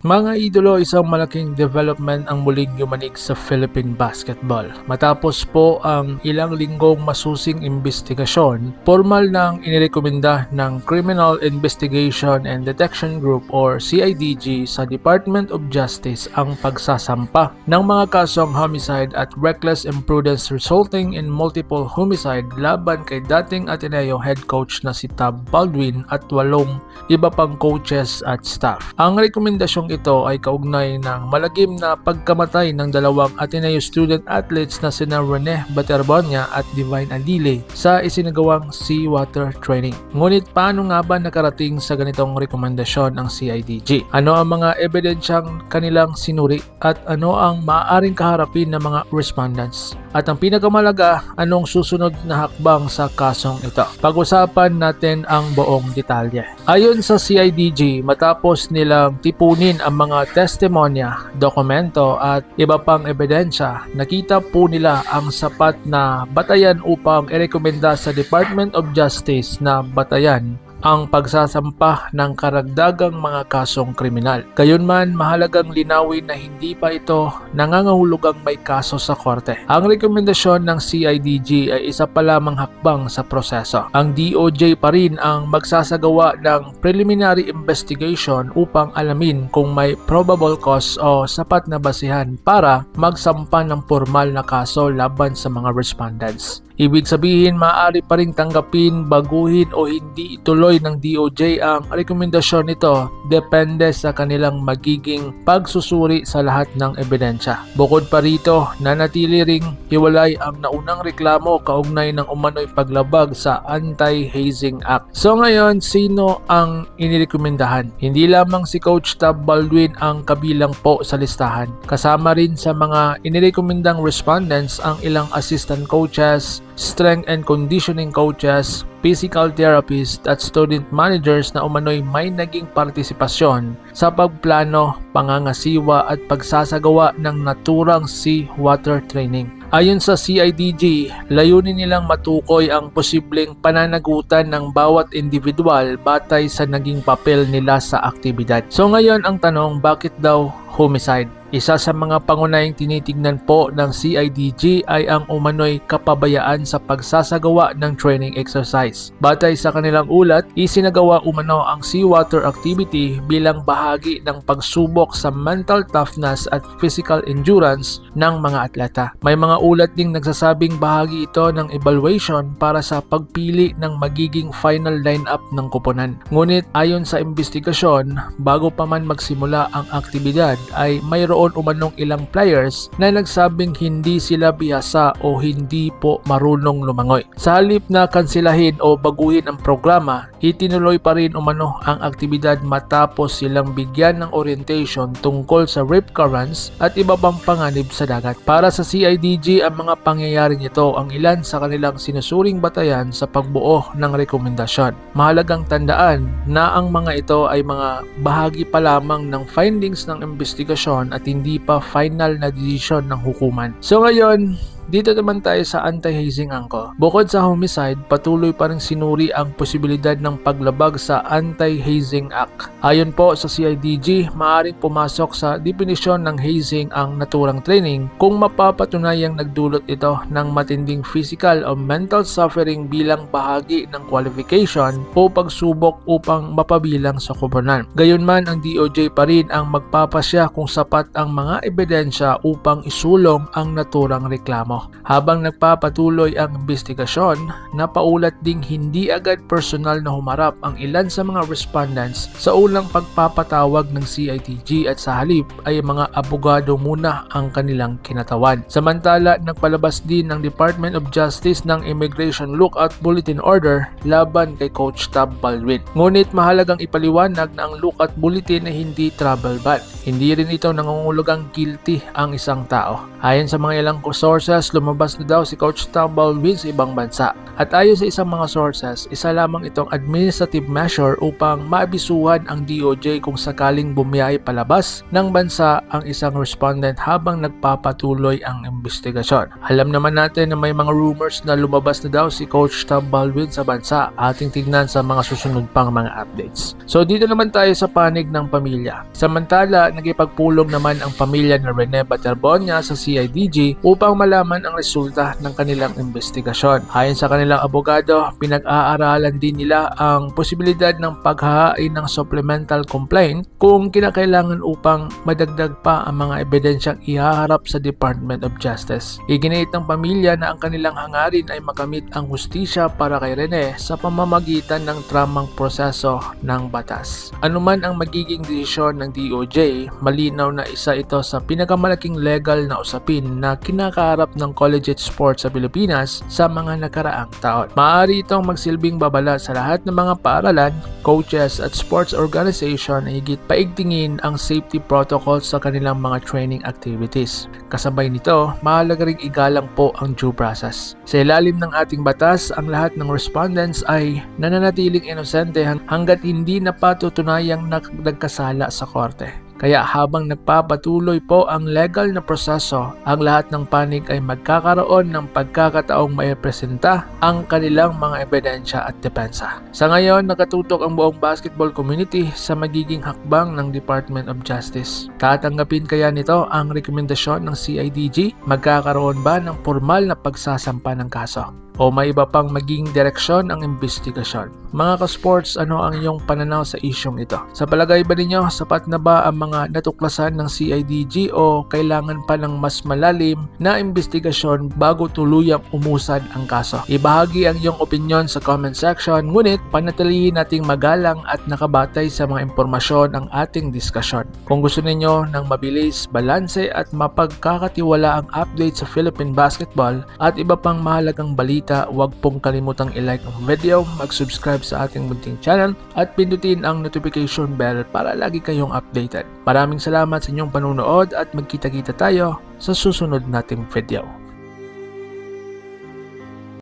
Mga idolo, isang malaking development ang muling yumanig sa Philippine basketball. Matapos po ang ilang linggong masusing investigasyon, formal nang inirekomenda ng Criminal Investigation and Detection Group or CIDG sa Department of Justice ang pagsasampa ng mga kasong homicide at reckless imprudence resulting in multiple homicide laban kay dating Ateneo head coach na si Tab Baldwin at 8 iba pang coaches at staff. Ang rekomendasyong ito ay kaugnay ng malagim na pagkamatay ng dalawang Ateneo student athletes na sina Rene Baterbonia at Divine Adile sa isinagawang seawater training. Ngunit paano nga ba nakarating sa ganitong rekomendasyon ang CIDG? Ano ang mga ebidensyang kanilang sinuri at ano ang maaaring kaharapin ng mga respondents? At ang pinakamalaga, anong susunod na hakbang sa kasong ito? Pag-usapan natin ang buong detalye. Ayon sa CIDG, matapos nilang tipunin ang mga testimonya, dokumento at iba pang ebidensya, nakita po nila ang sapat na batayan upang irekomenda sa Department of Justice na batayan ang pagsasampa ng karagdagang mga kasong kriminal. Gayunman, mahalagang linawin na hindi pa ito nangangahulugang may kaso sa korte. Ang rekomendasyon ng CIDG ay isa pa lamang hakbang sa proseso. Ang DOJ pa rin ang magsasagawa ng preliminary investigation upang alamin kung may probable cause o sapat na basihan para magsampa ng formal na kaso laban sa mga respondents. Ibig sabihin, maaari pa ring tanggapin, baguhin o hindi ituloy ng DOJ ang rekomendasyon nito depende sa kanilang magiging pagsusuri sa lahat ng ebidensya. Bukod pa rito, nanatili ring hiwalay ang naunang reklamo kaugnay ng umano'y paglabag sa Anti-Hazing Act. So ngayon, sino ang inirekomendahan? Hindi lamang si Coach Tab Baldwin ang kabilang po sa listahan. Kasama rin sa mga inirekomendang respondents ang ilang assistant coaches, strength and conditioning coaches, physical therapists at student managers na umano'y may naging partisipasyon sa pagplano, pangangasiwa at pagsasagawa ng naturang seawater training. Ayon sa CIDG, layunin nilang matukoy ang posibleng pananagutan ng bawat individual batay sa naging papel nila sa aktibidad. So ngayon ang tanong, bakit daw homicide? Isa sa mga pangunahing tinitignan po ng CIDG ay ang umano'y kapabayaan sa pagsasagawa ng training exercise. Batay sa kanilang ulat, isinagawa umano ang seawater activity bilang bahagi ng pagsubok sa mental toughness at physical endurance ng mga atleta. May mga ulat ding nagsasabing bahagi ito ng evaluation para sa pagpili ng magiging final lineup ng koponan. Ngunit ayon sa investigasyon, bago pa man magsimula ang aktibidad ay mayroon umanong ilang players na nagsabing hindi sila bihasa o hindi po marunong lumangoy. Sa halip na kansilahin o baguhin ang programa, itinuloy pa rin umano ang aktibidad matapos silang bigyan ng orientation tungkol sa rip currents at iba pang panganib sa dagat. Para sa CIDG, ang mga pangyayaring ito ang ilan sa kanilang sinusuring batayan sa pagbuo ng rekomendasyon. Mahalagang tandaan na ang mga ito ay mga bahagi pa lamang ng findings ng investigasyon at hindi pa final na desisyon ng hukuman. So ngayon, dito naman tayo sa anti-hazing angko. Bukod sa homicide, patuloy pa rin sinuri ang posibilidad ng paglabag sa Anti-Hazing Act. Ayon po sa CIDG, maaaring pumasok sa definisyon ng hazing ang naturang training kung mapapatunayang nagdulot ito ng matinding physical o mental suffering bilang bahagi ng qualification o pagsubok upang mapabilang sa koponan. Gayunman, ang DOJ pa rin ang magpapasya kung sapat ang mga ebidensya upang isulong ang naturang reklamo. Habang nagpapatuloy ang investigasyon, napaulat ding hindi agad personal na humarap ang ilan sa mga respondents sa unang pagpapatawag ng CIDG at sa halip ay mga abogado muna ang kanilang kinatawan. Samantala, nagpalabas din ng Department of Justice ng Immigration Lookout Bulletin Order laban kay Coach Tab Baldwin. Ngunit mahalagang ipaliwanag na ang lookout bulletin ay hindi travel ban. Hindi rin ito nangungulugang guilty ang isang tao. Ayon sa mga ilang sources, Tapos lumabas na daw si Coach Tom Baldwin sa ibang bansa. At ayon sa isang mga sources, isa lamang itong administrative measure upang maabisuhan ang DOJ kung sakaling bumiyahe palabas ng bansa ang isang respondent habang nagpapatuloy ang investigasyon. Alam naman natin na may mga rumors na lumabas na daw si Coach Tom Baldwin sa bansa. Ating tignan sa mga susunod pang mga updates. So dito naman tayo sa panig ng pamilya. Samantala, nagipagpulong naman ang pamilya ng Rene Baterbonia sa CIDG upang malaman ang resulta ng kanilang investigasyon. Ayon sa kanilang abogado, pinag-aaralan din nila ang posibilidad ng paghahain ng supplemental complaint kung kinakailangan upang madagdag pa ang mga ebidensyang ihaharap sa Department of Justice. Iginiit ng pamilya na ang kanilang hangarin ay makamit ang hustisya para kay Rene sa pamamagitan ng tramang proseso ng batas. Anuman ang magiging desisyon ng DOJ, malinaw na isa ito sa pinakamalaking legal na usapin na kinakaharap ng collegiate sports sa Pilipinas sa mga nakaraang taon. Maaari itong magsilbing babala sa lahat ng mga paaralan, coaches at sports organization na higit paigtingin ang safety protocols sa kanilang mga training activities. Kasabay nito, mahalaga ring igalang po ang due process. Sa ilalim ng ating batas, ang lahat ng respondents ay nananatiling inosente hanggat hindi napatutunayang nagkasala sa korte. Kaya habang nagpapatuloy po ang legal na proseso, ang lahat ng panig ay magkakaroon ng pagkakataong maipresenta ang kanilang mga ebidensya at depensa. Sa ngayon, nakatutok ang buong basketball community sa magiging hakbang ng Department of Justice. Tatanggapin kaya nito ang rekomendasyon ng CIDG? Magkakaroon ba ng formal na pagsasampa ng kaso? O may iba pang maging direksyon ang investigasyon? Mga ka-sports, ano ang iyong pananaw sa isyong ito? Sa palagay ba ninyo, sapat na ba ang mga natuklasan ng CIDG o kailangan pa ng mas malalim na investigasyon bago tuluyang umusad ang kaso? Ibahagi ang iyong opinion sa comment section, ngunit panatilihin nating magalang at nakabatay sa mga impormasyon ang ating diskusyon. Kung gusto ninyo ng mabilis, balanse at mapagkakatiwala ang update sa Philippine basketball at iba pang mahalagang balita, huwag pong kalimutang i-like ang video, mag-subscribe sa ating munting channel at pindutin ang notification bell para lagi kayong updated. Maraming salamat sa inyong panunood at magkita-kita tayo sa susunod nating video.